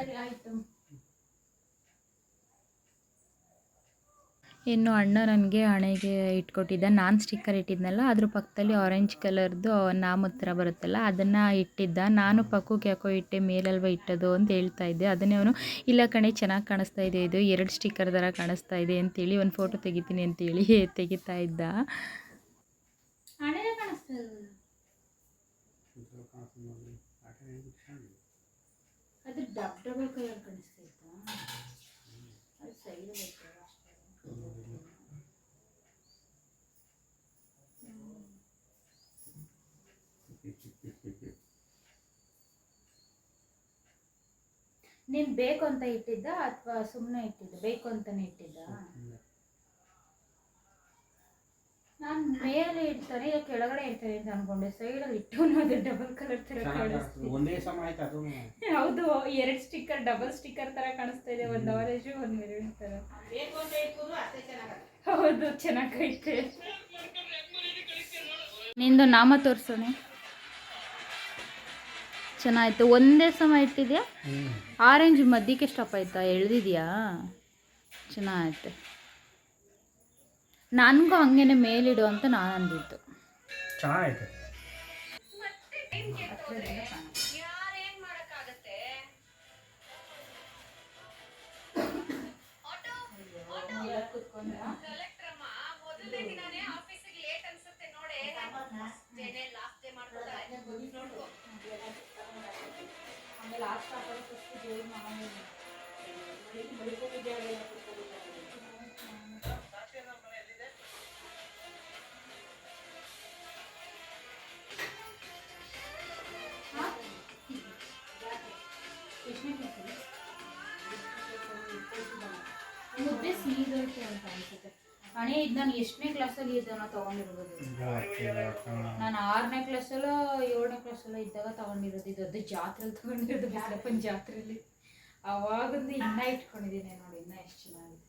ಇನ್ನು ಅಣ್ಣ ನನಗೆ ಹಣೆಗೆ ಇಟ್ಕೊಟ್ಟಿದ್ದ, ನಾನು ಸ್ಟಿಕ್ಕರ್ ಇಟ್ಟಿದ್ನಲ್ಲ ಅದ್ರ ಪಕ್ಕದಲ್ಲಿ ಆರೆಂಜ್ ಕಲರ್ದು ನಾಮದ ಥರ ಬರುತ್ತಲ್ಲ ಅದನ್ನು ಇಟ್ಟಿದ್ದ. ನಾನು ಪಕ್ಕಕ್ಕೆ ಯಾಕೋ ಇಟ್ಟೆ, ಮೇಲಲ್ವ ಇಟ್ಟದು ಅಂತ ಹೇಳ್ತಾ ಇದ್ದೆ. ಅದನ್ನೇ ಅವನು ಇಲ್ಲ ಕಣೆ ಚೆನ್ನಾಗಿ ಕಾಣಿಸ್ತಾ ಇದೆ, ಇದು 2 ಸ್ಟಿಕ್ಕರ್ ಥರ ಕಾಣಿಸ್ತಾ ಇದೆ ಅಂತೇಳಿ ಒಂದು ಫೋಟೋ ತೆಗಿತೀನಿ ಅಂತೇಳಿ ತೆಗಿತಾ ಇದ್ದ. ಅದು ಡಬಲ್ ಕಲರ್ ಕಾಣಿಸ್ತಾ ಇತ್ತು, ಅದು ಸೈಡಲ್ಲಿ ನೀನು ಬೇಕು ಅಂತ ಇಟ್ಟಿದ್ದ ಅಥವಾ ಸುಮ್ಮನೆ ಇಟ್ಟಿದ್ದ? ಬೇಕು ಅಂತಾನೆ ಇಟ್ಟಿದ್ದ. ನಾನು ಮೇಲೆ ಇಡ್ತಾರೆ ಇಲ್ಲ ಕೆಳಗಡೆ ಇಡ್ತಾರೆ ಅಂತ ಅನ್ಕೊಂಡೆ, ಸೈಡಲ್ಲಿ ಇಟ್ಟು ಅದು ಡಬಲ್ ಕಲರ್ ತರ ಕಾಣಿಸ್ತಿದೆ. ಒಂದೇ ಸಮ ಆಯ್ತು ಅದು. ಹೌದು, 2 ಸ್ಟಿಕ್ಕರ್ ಡಬಲ್ ಸ್ಟಿಕ್ಕರ್ ತರ ಕಾಣಿಸ್ತಾ ಇದೆ, ಒಂದು ಆರೆಂಜ್ ಒಂದು ಮೆರೂನ್ ತರ. ಹೌದು, ಚೆನ್ನಾಗೈತೆ. ನಿಂದು ನಾಮ ತೋರಿಸೋಣ. ಚೆನ್ನಾಯ್ತು, ಒಂದೇ ಸಮ ಇಟ್ಟಿದ್ಯಾ. ಆರೆಂಜ್ ಮಧ್ಯಕ್ಕೆ ಸ್ಟಾಪ್ ಆಯ್ತಾ, ಎಳ್ದಿದ್ಯಾ? ಚೆನ್ನಾಗೈತೆ. ನನಗೂ ಹಂಗೇನೆ ಮೇಲಿಡು ಅಂತ ನಾನು ಅಂದಿದ್ದು. ಚೆನ್ನಾಗೈತೆ. ಮುದ್ದೆ ಸೀದೋಯ್ತು ಅಂತ ಅನ್ಸುತ್ತೆ. ಅಣೆ ಇದು ನಾನು ಎಷ್ಟನೇ ಕ್ಲಾಸಲ್ಲಿ ಇದನ್ನ ತಗೊಂಡಿರ್ಬೋದು, ನಾನು 6ನೇ ಕ್ಲಾಸಲ್ಲೋ 7ನೇ ಕ್ಲಾಸಲ್ಲೋ ಇದ್ದಾಗ ತಗೊಂಡಿರೋದು. ಇದು ಅದು ಜಾತ್ರೆಲಿ ತಗೊಂಡಿರೋದು, ಬಿಸ್ಲಪ್ಪನ ಜಾತ್ರೆಯಲ್ಲಿ. ಅವಾಗಂದು ಇನ್ನೂ ಇಟ್ಕೊಂಡಿದ್ದೀನಿ ನೋಡಿ, ಇನ್ನೂ ಎಷ್ಟು ಚೆನ್ನಾಗಿದೆ.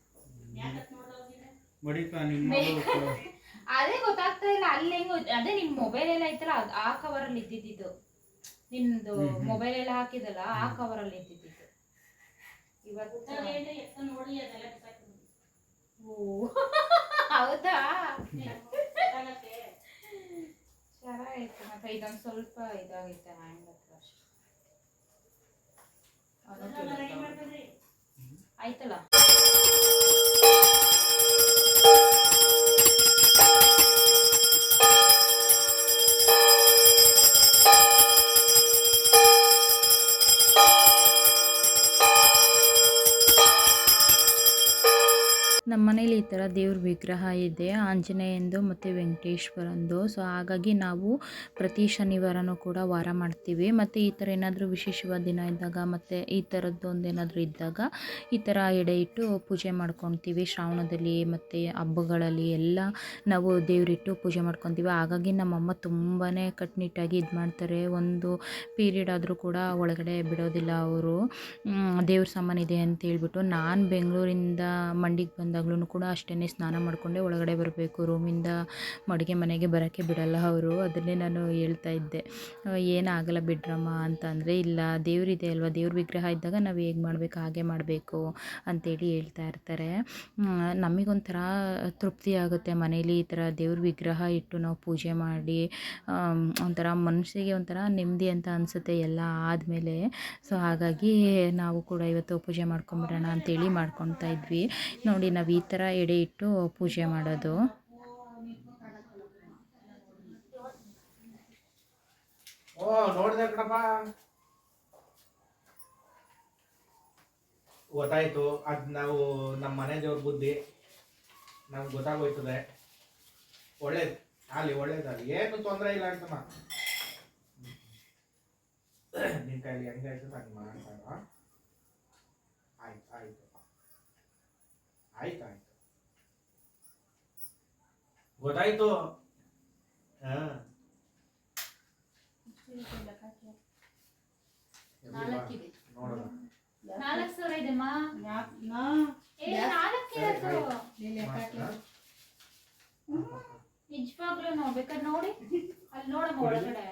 ಅದೇ ಗೊತ್ತಾಗ್ತಾ ಇಲ್ಲ ಅಲ್ಲಿ ಹೆಂಗೋ. ಅದೇ ನಿಮ್ಮ ಮೊಬೈಲ್ ಎಲ್ಲ ಐತಲ್ಲ, ಆ ಕವರಲ್ಲಿ ಇದ್ದಿದ್ದು. ನಿಮ್ದು ಮೊಬೈಲ್ ಎಲ್ಲ ಹಾಕಿದಲ್ಲ, ಆ ಕವರಲ್ಲಿ ಇದ್ದಿದ್ದು. ಇವತ್ತು ಓ ಹೌದಾ, ಚೆನ್ನಾಗೈತೆ. ಮತ್ತೆ ಇದೊಂದು ಸ್ವಲ್ಪ ಇದಾಗೈತೆ ಹ್ಯಾಂಗ್ ಹತ್ರ ಅಷ್ಟೇ. ಆಯ್ತಲ್ಲ. ನಮ್ಮ ಮನೇಲಿ ಈ ಥರ ದೇವ್ರ ವಿಗ್ರಹ ಇದೆ, ಆಂಜನೇಯಂದು ಮತ್ತು ವೆಂಕಟೇಶ್ವರಂದು. ಸೊ ಹಾಗಾಗಿ ನಾವು ಪ್ರತಿ ಶನಿವಾರನೂ ಕೂಡ ವಾರ ಮಾಡ್ತೀವಿ. ಮತ್ತು ಈ ಥರ ಏನಾದರೂ ವಿಶೇಷವಾದ ದಿನ ಇದ್ದಾಗ ಮತ್ತು ಈ ಥರದ್ದು ಒಂದೇನಾದರೂ ಇದ್ದಾಗ ಈ ಥರ ಎಡೆ ಇಟ್ಟು ಪೂಜೆ ಮಾಡ್ಕೊತೀವಿ. ಶ್ರಾವಣದಲ್ಲಿ ಮತ್ತು ಹಬ್ಬಗಳಲ್ಲಿ ಎಲ್ಲ ನಾವು ದೇವರಿಟ್ಟು ಪೂಜೆ ಮಾಡ್ಕೊತೀವಿ. ಹಾಗಾಗಿ ನಮ್ಮಮ್ಮ ತುಂಬಾ ಕಟ್ಟುನಿಟ್ಟಾಗಿ ಇದು ಮಾಡ್ತಾರೆ. ಒಂದು ಪೀರಿಯಡ್ ಆದರೂ ಕೂಡ ಒಳಗಡೆ ಬಿಡೋದಿಲ್ಲ ಅವರು. ದೇವ್ರ ಸಾಮಾನಿದೆ ಅಂತ ಹೇಳ್ಬಿಟ್ಟು. ನಾನು ಬೆಂಗಳೂರಿಂದ ಮಂಡಿಗೆ ಬಂದಾಗಲೂ ಕೂಡ ಅಷ್ಟೇ, ಸ್ನಾನ ಮಾಡಿಕೊಂಡೆ ಒಳಗಡೆ ಬರಬೇಕು, ರೂಮಿಂದ ಅಡುಗೆ ಮನೆಗೆ ಬರೋಕ್ಕೆ ಬಿಡಲ್ಲ ಅವರು. ಅದನ್ನೇ ನಾನು ಹೇಳ್ತಾ ಇದ್ದೆ, ಏನಾಗಲ್ಲ ಬಿಡ್ರಮ್ಮ ಅಂತ. ಅಂದರೆ ಇಲ್ಲ, ದೇವರಿದೆ ಅಲ್ವಾ, ದೇವ್ರ ವಿಗ್ರಹ ಇದ್ದಾಗ ನಾವು ಹೇಗೆ ಮಾಡಬೇಕು ಹಾಗೆ ಮಾಡಬೇಕು ಅಂತೇಳಿ ಹೇಳ್ತಾ ಇರ್ತಾರೆ. ನಮಗೊಂಥರ ತೃಪ್ತಿ ಆಗುತ್ತೆ ಮನೇಲಿ ಈ ಥರ ದೇವ್ರ ವಿಗ್ರಹ ಇಟ್ಟು ನಾವು ಪೂಜೆ ಮಾಡಿ. ಒಂಥರ ಮನಸ್ಸಿಗೆ ಒಂಥರ ನೆಮ್ಮದಿ ಅಂತ ಅನಿಸುತ್ತೆ ಎಲ್ಲ ಆದಮೇಲೆ. ಸೊ ಹಾಗಾಗಿ ನಾವು ಕೂಡ ಇವತ್ತು ಪೂಜೆ ಮಾಡ್ಕೊಂಬಿಡೋಣ ಅಂತೇಳಿ ಮಾಡ್ಕೊತಾ ಇದ್ವಿ. ನೋಡಿ, ನಾವು ಈ ಥರ ಎಡೆ ಇಟ್ಟು ಪೂಜೆ ಮಾಡೋದು. ನೋಡಿದೆ ಕಣಪ್ಪ, ಗೊತ್ತಾಯ್ತು. ಅದು ನಾವು ನಮ್ಮ ಮನೆ ದೇವ್ರ ಬುದ್ಧಿ ನಮ್ಗೆ ಗೊತ್ತಾಗೋಯ್ತದೆ. ಒಳ್ಳೇದು ಅಲ್ಲಿ, ಒಳ್ಳೇದಲ್ಲಿ ಏನು ತೊಂದರೆ ಇಲ್ಲ ಅಂತಮ್ಮ. ನಿನ್ನ ಕೈಲಿ ಹೆಂಗಾಯ್ತು ಹಂಗೆ ಮಾಡ್ತಾರ. ಆಯ್ತು ಆಯ್ತು ಆಯ್ತು ಆಯ್ತು, ಗೊತ್ತಾಯ್ತು. ನೋಡೋಣ. 4,000 ಇದೆಮ್ಮ. ನಿಜವಾಗ್ಲೂ ನೋಡ್ಬೇಕಾದ್ರೆ ನೋಡಿ, ಅಲ್ಲಿ ನೋಡಮ್ಮ ಒಳಗಡೆ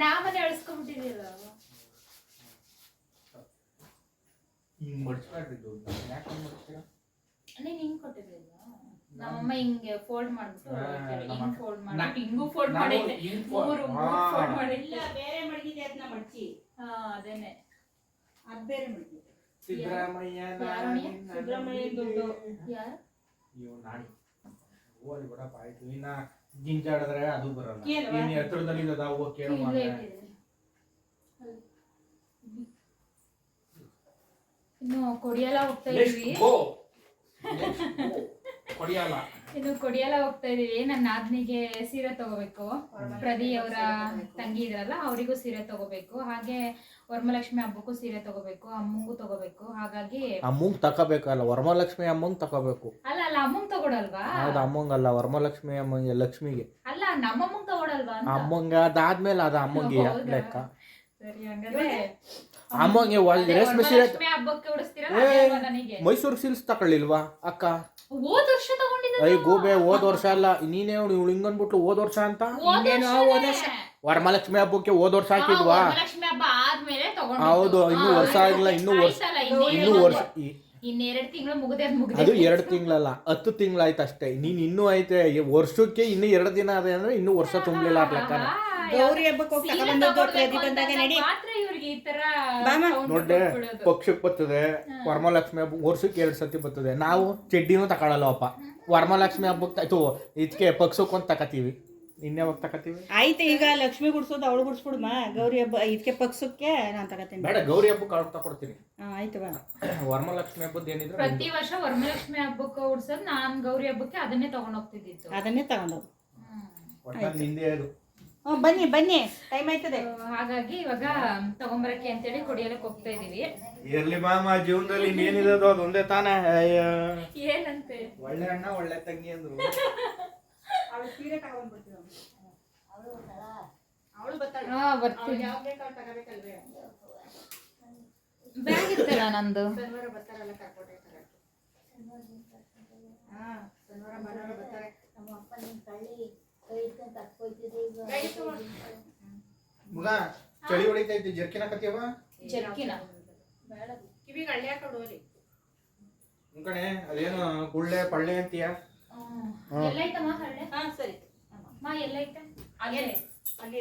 ನಾಮನೆ ಅಳಿಸ್ಕೊಂಡ್ಬಿಟ್ಟಿದ್ದೀರ. ನೀನ್ ಹಿಂಗ್ ಕೊಟ್ಟಿದ್ದೀರ, ನಮ್ಮಮ್ಮ ಹಿಂಗೆ ಫೋಲ್ಡ್ ಮಾಡ್ಬಿಟ್ಟು ಹಿಂಗ್ ಫೋಲ್ಡ್ ಮಾಡಿ ಹಿಂಗೂ ಫೋಲ್ಡ್ ಮಾಡಿದ್ದೆ. ಮೂರು ಫೋಲ್ಡ್ ಮಾಡಿಲ್ಲ, ಬೇರೆ ಮಡಗಿದೆ ಅದನ್ನ ಮಡ್ಚಿ. ಅದೇನೆ, ಅದ್ ಬೇರೆ ಮಡಗಿದೆ. ಸಿದ್ದರಾಮಯ್ಯ ದುಡ್ಡು ಯಾರು ಇವ್ ನಾಣಿ ಹೋಗಿ ಬಿಡಪ್ಪ. ಆಯ್ತು, ಇನ್ನ ಗಿಂಚಾಡಿದ್ರೆ ಅದು ಬರಲ್ಲ. ಇನ್ನು ಎತ್ತರದಲ್ಲಿ ಇದ್ದದ ಹೋಗಿ ಕೇಳು. ಇನ್ನು ಕೊಡಿಯಲ್ಲ ಹೋಗ್ತಾ ಇದೀವಿ. ಇನ್ನು ಕೊಡಿಯಲ್ಲ ಹೋಗ್ತಾ ಇದೀವಿ. ನನ್ನ ನಾದ್ನಿಗೆ ಸೀರೆ ತಗೋಬೇಕು. ಪ್ರದಿ ಅವರ ತಂಗಿ ಇದ್ರಲ್ಲ, ಅವರಿಗೂ ಸೀರೆ ತಗೋಬೇಕು. ಹಾಗೆ ವರಮಲಕ್ಷ್ಮಿ ಹಬ್ಬಕ್ಕೂ ಸೀರೆ ತಗೋಬೇಕು, ಅಮ್ಮಂಗೂ ತಗೋಬೇಕು. ಹಾಗಾಗಿ ಅಮ್ಮಂಗ್ ತಗೋಬೇಕಲ್ಲ, ವರಮಲಕ್ಷ್ಮಿ ಅಮ್ಮಂಗ್ ತಗೋಬೇಕು. ಅಲ್ಲ ಅಲ್ಲ, ಅಮ್ಮಂಗ್ ತಗೊಡಲ್ವಾ? ಹೌದು, ಅಮ್ಮಂಗಲ್ಲ, ವರಮಲಕ್ಷ್ಮಿ ಅಮ್ಮಂಗೆ, ಲಕ್ಷ್ಮಿಗೆ. ಅಲ್ಲ, ನಮ್ಮಮ್ಮಂಗ್ ತಗೊಡಲ್ವಾ? ಅಮ್ಮಂಗ ಅದಾದ್ಮೇಲೆ ಅದು ಅಮ್ಮಂಗೆ ಲೆಕ್ಕ. ಸರಿ, ಹಂಗಾದ್ರೆ ಅಮ್ಮಂಗೆ ರೇಷ್ಮೆ ಸೀರೆ ಹಬ್ಬಕ್ಕೆ ಉಡಿಸ್ತೀರಲ್ಲ ನನಗೆ. ಮೈಸೂರು ಸಿಲ್ಕ್ಸ್ ತಗೊಳ್ಳಿಲ್ವಾ ಅಕ್ಕ? ಹೋದ ವರ್ಷ ತಗೊಂಡಿದ್ದೆ. ಐ ಗೋಬೆ ಹೋದ ವರ್ಷ ಅಲ್ಲ, ನೀನೇ ಇವಳು ಹಿಂಗನ್ಬಿಟ್ಲು ಹೋದ ವರ್ಷ ಅಂತ. ವರಮಲಕ್ಷ್ಮಿ ಹಬ್ಬಕ್ಕೆ ಹೋದ ವರ್ಷ ಹಾಕಿದ್ವಾ? ವರಮಲಕ್ಷ್ಮಿ ಹಬ್ಬ ಆದ್ಮೇಲೆ ತಗೊಂಡು. ಹೌದು, ಇನ್ನೂ ವರ್ಷ ಆಗಿಲ್ಲ. ಇನ್ನೂ ವರ್ಷ ಇನ್ನೆರಡು ತಿಂಗಳು ಮುಗಿದೆ. ಅದು 2 ತಿಂಗಳಲ್ಲ, 10 ತಿಂಗಳಾಯ್ತು ಅಷ್ಟೇ. ನೀನ್ ಇನ್ನೂ ಐತೆ ವರ್ಷಕ್ಕೆ ಇನ್ನೂ 2 ದಿನ ಅದೇ ಅಂದ್ರೆ ಇನ್ನೂ ವರ್ಷ ತುಂಬಲಿಲ್ಲ ಲೆಕ್ಕ. ಗೌರಿ ಹಬ್ಬಕ್ಕೆ ಹೋಗಿ ತಗೊಂಡ್ಬಂದದ್ದು ಪ್ರದಿ ಬಂದಾಗ ನಡಿ. ನೋಡ್ದೆ, ಪಕ್ಷಕ್ಕೆ ಬರ್ತದೆ. ವರಮಲಕ್ಷ್ಮಿ ಹಬ್ಬ ವರ್ಷಕ್ಕೆ 2 ಸತಿ ಬರ್ತದೆ. ನಾವು ಚಡ್ಡಿನೂ ತಗೊಳಲ್ಲವಪ್ಪ. ವರಮಲಕ್ಷ್ಮಿ ಹಬ್ಬಕ್ಕೆ ಆಯ್ತು, ಇದಕ್ಕೆ ಪಕ್ಷಕ್ಕೆ ಒಂದು ತಕತೀವಿ. ಇನ್ನೇವಾಗ ತಕತೀವಿ? ಆಯ್ತು, ಈಗ ಲಕ್ಷ್ಮಿ ಗುಡ್ಸೋದು ಅವಳು ಗುಡ್ಸ್ಬಿಡಮ್ಮ. ಗೌರಿ ಹಬ್ಬ ಇದಕ್ಕೆ ಪಕ್ಷಕ್ಕೆ ನಾನು ತಗತೀನಿ. ಬೇಡ, ಗೌರಿ ಹಬ್ಬಕ್ಕೆ ಅವ್ರು ತಗೊಡ್ತೀನಿ. ಆಯ್ತು ಬಾ. ವರಮಲಕ್ಷ್ಮಿ ಹಬ್ಬದ ಏನಿದ್ರು ಪ್ರತಿ ವರ್ಷ ವರಮಲಕ್ಷ್ಮಿ ಹಬ್ಬಕ್ಕೆ ಉಡ್ಸೋದು, ನಾನ್ ಗೌರಿ ಹಬ್ಬಕ್ಕೆ ಅದನ್ನೇ ತಗೊಂಡ್ ಹೋಗ್ತಿದ್ದಿತ್ತು. ಅದನ್ನೇ ತಗೊಂಡೋಗು. ಒಟ್ನಲ್ಲಿ ನಿಂದೆ ಅದು. ಹ್ಞೂ ಬನ್ನಿ ಬನ್ನಿ ಟೈಮ್ ಆಯ್ತದೆ. ಹಾಗಾಗಿ ಇವಾಗ ತಗೊಂಬರಕ್ಕೆ ಅಂತೇಳಿ ಕುಡಿಯಲಕ್ಕೆ ಹೋಗ್ತಾ ಇದೀವಿ. ಇರ್ಲಿ ಮಾಮ, ಜೀವನದಲ್ಲಿ ಇನ್ನೇನಿರೋದು ಅದೊಂದೇ ತಾನೇ. ಏನಂತೆ ಒಳ್ಳೆ ಅಣ್ಣ ಒಳ್ಳೆ ತಂಗಿ ಅಂದ್ರು. ಅವಳು ಸೀರೆ ತಗೊಂಡ್ಬಿಡ್ತೀವಿ. ಅವಳು ಬರ್ತಾಳೆ. ಬರ್ತೀವಿ. ಯಾವ್ದು ಬೇಕು ಅವ್ಳು ತಗೋಬೇಕಲ್ವೇ. ಬ್ಯಾಗ್ ಇರ್ತಲ್ಲ ನಂದು. ಶನಿವಾರ ಬರ್ತಾರಲ್ಲ ಕರ್ಕೊಟ್ಟೆ ತರಕ್ಕೆ. ಹಾಂ ಶನಿವಾರ ಭಾನುವಾರ ಬರ್ತಾರೆ. ನಮ್ಮ ಅಪ್ಪ ನಿಮ್ಮ ಕಳ್ಳಿ ಕೈ ಇಟ್ಕೊಂಡು ತಕ್ಕೊಯ್ತಿದ್ದೆ ಈಗ. ಮಗ ಚಳಿ ಹೊಡಿತೈತಿ, ಜರ್ಕಿನ ಕತ್ತಿಯವ ಜರ್ಕಿನ ಬೇಡ ಕಿವಿಗೆ ಹಳ್ಳಿ ಹಾಕೊಂಡು ಹೋಗ್ಲಿ. ಕಣೆ ಅದೇನು ಗುಳ್ಳೆ ಪಳ್ಳೆ ಅಂತೀಯ. ಎಲ್ಲೈತಮ್ಮ ಹಳ್ಳೆ? ಹಾಂ ಸರಿ ಮಾ ಎಲ್ಲೈತೆ? ಅಲ್ಲೇ ಅಲ್ಲಿ ಅದೇ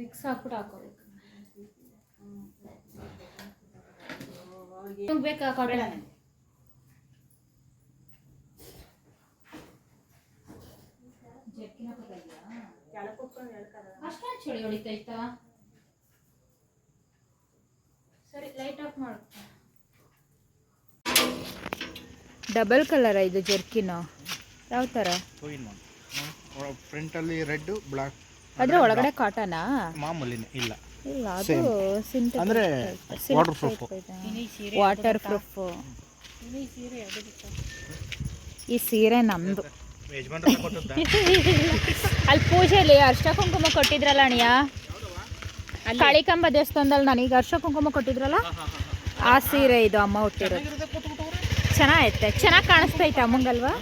ವಿಕ್ಸ್ ಹಾಕ್ಬಿಟ್ಟು ಹಾಕೋಬೇಕು. ಬೇಕಾ ಕಾಟನ್? ಜರ್ಕಿನ ಹಾಕೋದಿಲ್ಲ ಕೆಳಕ್ಕೆ ಹೋಗ್ಕೊಂಡು ಹೇಳ್ತಾರೆ. ಅಷ್ಟೊಂದು ಚಳಿ ಹೊಡಿತೈತಾ? ಸರಿ ಲೈಟ್ ಆಫ್ ಮಾಡು. ಡಬಲ್ ಕಲರ ಇದು ಜರ್ಕಿನ? ಯಾವ ಥರ? ಫ್ರಂಟ್ ಅಲ್ಲಿ ರೆಡ್ ಬ್ಲಾಕ್, ಅದ್ರ ಒಳಗಡೆ ಕಾಟನಾ? ಮಾಮೂಲಿನೇ ಇಲ್ಲ ಇಲ್ಲ, ಅದು ಅಂದ್ರೆ ವಾಟರ್ ಪ್ರೂಫ್. Water proof. ಈ ಸೀರೆ ನಮ್ದು. ಅಲ್ಲಿ ಪೂಜೆಯಲ್ಲಿ ಅರ್ಶ ಕುಂಕುಮ ಕೊಟ್ಟಿದ್ರಲ್ಲ ಅಣಿಯ, ಕಾಳಿಕಾಂಬ ದೇವಸ್ಥಾನದಲ್ಲಿ ನನಗೆ ಅರ್ಶ ಕುಂಕುಮ ಕೊಟ್ಟಿದ್ರಲ್ಲ, ಆ ಸೀರೆ ಇದು ಅಮ್ಮ ಹುಟ್ಟಿರೋದು. ಚೆನ್ನಾಗೈತೆ, ಚೆನ್ನಾಗಿ ಕಾಣಿಸ್ತೈತೆ ಅಮ್ಮಂಗಲ್ವಾ?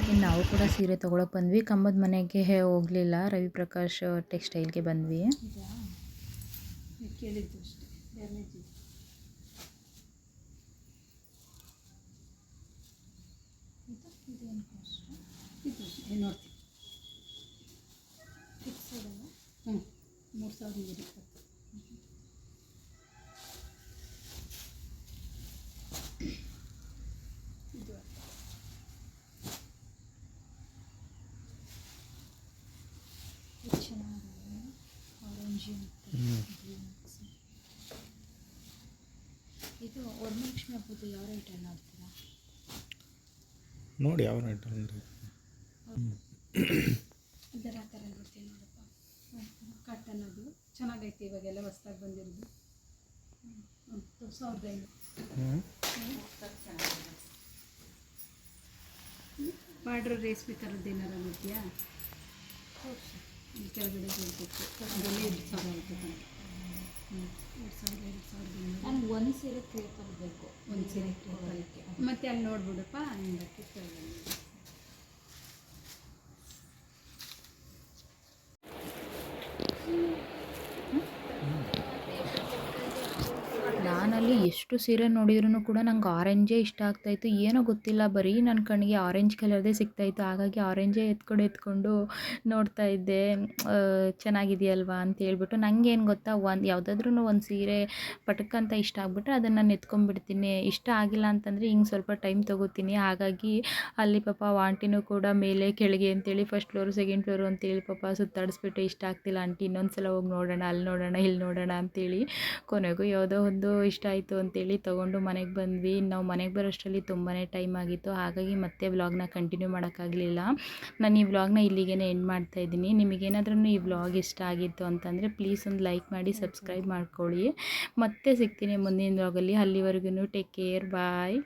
ಇನ್ನು ನಾವು ಕೂಡ ಸೀರೆ ತೊಗೊಳಕ್ಕೆ ಬಂದ್ವಿ. ಕಂಬದ ಮನೆಗೆ ಹೋಗಲಿಲ್ಲ, ರವಿ ಪ್ರಕಾಶ್ ಟೆಕ್ಸ್ಟೈಲ್ಗೆ ಬಂದ್ವಿ. ಕೇಳಿದ್ದು ಅಷ್ಟೇ, ಡ್ಯಾಮೇಜ್ ಇದೆ. ಇದೇನು ಕಾಸ್ಟ್? ಇದು ನೋಡ್ತೀನಿ. ಫಿಕ್ಸ್ ಅದಲ್ಲ? ಹ್ಞೂ 3,220. ಇದು ಚೆನ್ನಾಗಿದೆ, ಆರೆಂಜ್ ಇದು ವರಮಹಾಲಕ್ಷ್ಮಿ ಹಬ್ಬದ್ದು ಯಾವ ರೇಟ್ ನೋಡ್ತೀರಾ? ನೋಡಿ ಯಾವ ರೇಟ್ ಇದರ ಆ ಥರ ನೋಡ್ತೀನಿ ನೋಡಪ್ಪ. ಕಾಟನ್ ಅದು ಚೆನ್ನಾಗೈತೆ, ಇವಾಗೆಲ್ಲ ಹೊಸ್ದಾಗಿ ಬಂದಿರೋದು. 1,500. ಬಾರ್ಡ್ರ್ ರೇಷ್ಮೆ ಥರದ್ದು ಏನಾರ ನೋಡ್ತೀಯಾ? ಈ ಕೆಳಗಡೆ ಹೋಗ್ಬೇಕು, ಅದೆಲ್ಲ 2,000 ಆಯ್ತು. 2,000 ನಾನು ಒಂದು ಸೀರೆ ಕೇಳ್ಕೊಳ್ಬೇಕು. ಒಂದು ಸೀರೆ ಕೇಳ್ಕೊಳ್ಳೋಕ್ಕೆ ಮತ್ತೆ ಅಲ್ಲಿ ನೋಡ್ಬಿಡಪ್ಪ, ಹಿಂದಕ್ಕೆ ಕೆಳಗಡೆ. ನಾನಲ್ಲಿ ಎಷ್ಟು ಸೀರೆ ನೋಡಿದ್ರೂ ಕೂಡ ನಂಗೆ ಆರೆಂಜೇ ಇಷ್ಟ ಆಗ್ತಾಯಿತ್ತು. ಏನೋ ಗೊತ್ತಿಲ್ಲ, ಬರೀ ನನ್ನ ಕಣ್ಣಿಗೆ ಆರೆಂಜ್ ಕಲರ್ದೇ ಸಿಗ್ತಾಯಿತ್ತು. ಹಾಗಾಗಿ ಆರೆಂಜೇ ಎತ್ಕೊಂಡು ನೋಡ್ತಾ ಇದ್ದೆ, ಚೆನ್ನಾಗಿದೆಯಲ್ವಾ ಅಂತ ಹೇಳ್ಬಿಟ್ಟು. ನನಗೇನು ಗೊತ್ತಾ, ಯಾವುದಾದ್ರೂ ಒಂದು ಸೀರೆ ಪಟಕ್ಕಂತ ಇಷ್ಟ ಆಗ್ಬಿಟ್ರೆ ಅದನ್ನು ನಾನು ಎತ್ಕೊಂಡ್ಬಿಡ್ತೀನಿ. ಇಷ್ಟ ಆಗಿಲ್ಲ ಅಂತಂದರೆ ಹಿಂಗೆ ಸ್ವಲ್ಪ ಟೈಮ್ ತೊಗೋತೀನಿ. ಹಾಗಾಗಿ ಅಲ್ಲಿ ಪಾಪ ಆಂಟಿನೂ ಕೂಡ ಮೇಲೆ ಕೆಳಗೆ ಅಂತೇಳಿ ಫಸ್ಟ್ ಫ್ಲೋರು ಸೆಕೆಂಡ್ ಫ್ಲೋರು ಅಂತೇಳಿ ಪಾಪ ಸುತ್ತಾಡಿಸ್ಬಿಟ್ಟು, ಇಷ್ಟ ಆಗ್ತಿಲ್ಲ ಆಂಟಿ, ಇನ್ನೊಂದು ಸಲ ಹೋಗಿ ನೋಡೋಣ, ಅಲ್ಲಿ ನೋಡೋಣ, ಇಲ್ಲಿ ನೋಡೋಣ ಅಂತೇಳಿ ಕೊನೆಗೂ ಯಾವುದೋ ಒಂದು ಇಷ್ಟ ಆಯಿತು ಅಂತೇಳಿ ತೊಗೊಂಡು ಮನೆಗೆ ಬಂದ್ವಿ. ನಾವು ಮನೆಗೆ ಬರೋಷ್ಟರಲ್ಲಿ ತುಂಬಾ ಟೈಮ್ ಆಗಿತ್ತು. ಹಾಗಾಗಿ ಮತ್ತೆ ವ್ಲಾಗ್ನ ಕಂಟಿನ್ಯೂ ಮಾಡೋಕ್ಕಾಗಲಿಲ್ಲ. ನಾನು ಈ ವ್ಲಾಗ್ನ ಇಲ್ಲಿಗೆ ಎಂಡ್ ಮಾಡ್ತಾಯಿದ್ದೀನಿ. ನಿಮಗೇನಾದ್ರೂ ಈ ವ್ಲಾಗ್ ಇಷ್ಟ ಆಗಿತ್ತು ಅಂತಂದರೆ ಪ್ಲೀಸ್ ಒಂದು ಲೈಕ್ ಮಾಡಿ, ಸಬ್ಸ್ಕ್ರೈಬ್ ಮಾಡ್ಕೊಳ್ಳಿ. ಮತ್ತೆ ಸಿಗ್ತೀನಿ ಮುಂದಿನ ವ್ಲಾಗಲ್ಲಿ. ಅಲ್ಲಿವರೆಗೂ ಟೇಕ್ ಕೇರ್, ಬಾಯ್.